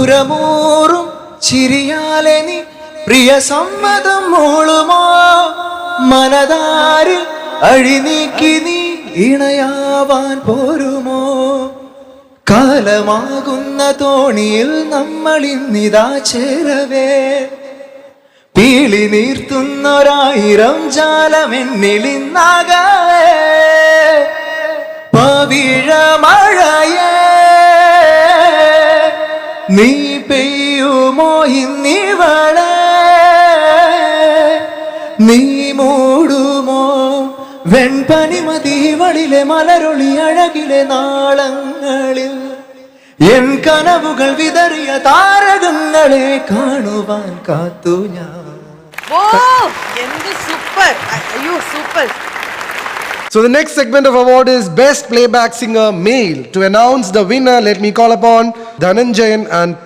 പുരമൂറും ചിരിയാലെ നീ പ്രിയ സമ്മതം മൂളുമോ മനതാരിൽ അഴിനീക്കി നീ ഇണയാവാൻ പോരുമോ കാലമാകുന്ന തോണിയിൽ നമ്മൾ ഇന്നിതാ ചേരവേ പീളി നീർത്തുന്നൊരായിരം ജാലമെന്നിലിന്നാകെ പവിഴ മഴയേ നീ പെയ്യുമോ ഇന്നിവളെ നീ മൂടുമോ വെൺപനിമതിവളിലെ മലരൊളി അഴകിലെ നാളങ്ങളിൽ എൻ കനവുകൾ വിതറിയ താരകങ്ങളെ കാണുവാൻ കാത്തു ഞാൻ. Super. So the next segment of award is Best Playback Singer Male. To announce the winner, let me call upon Dhananjayan and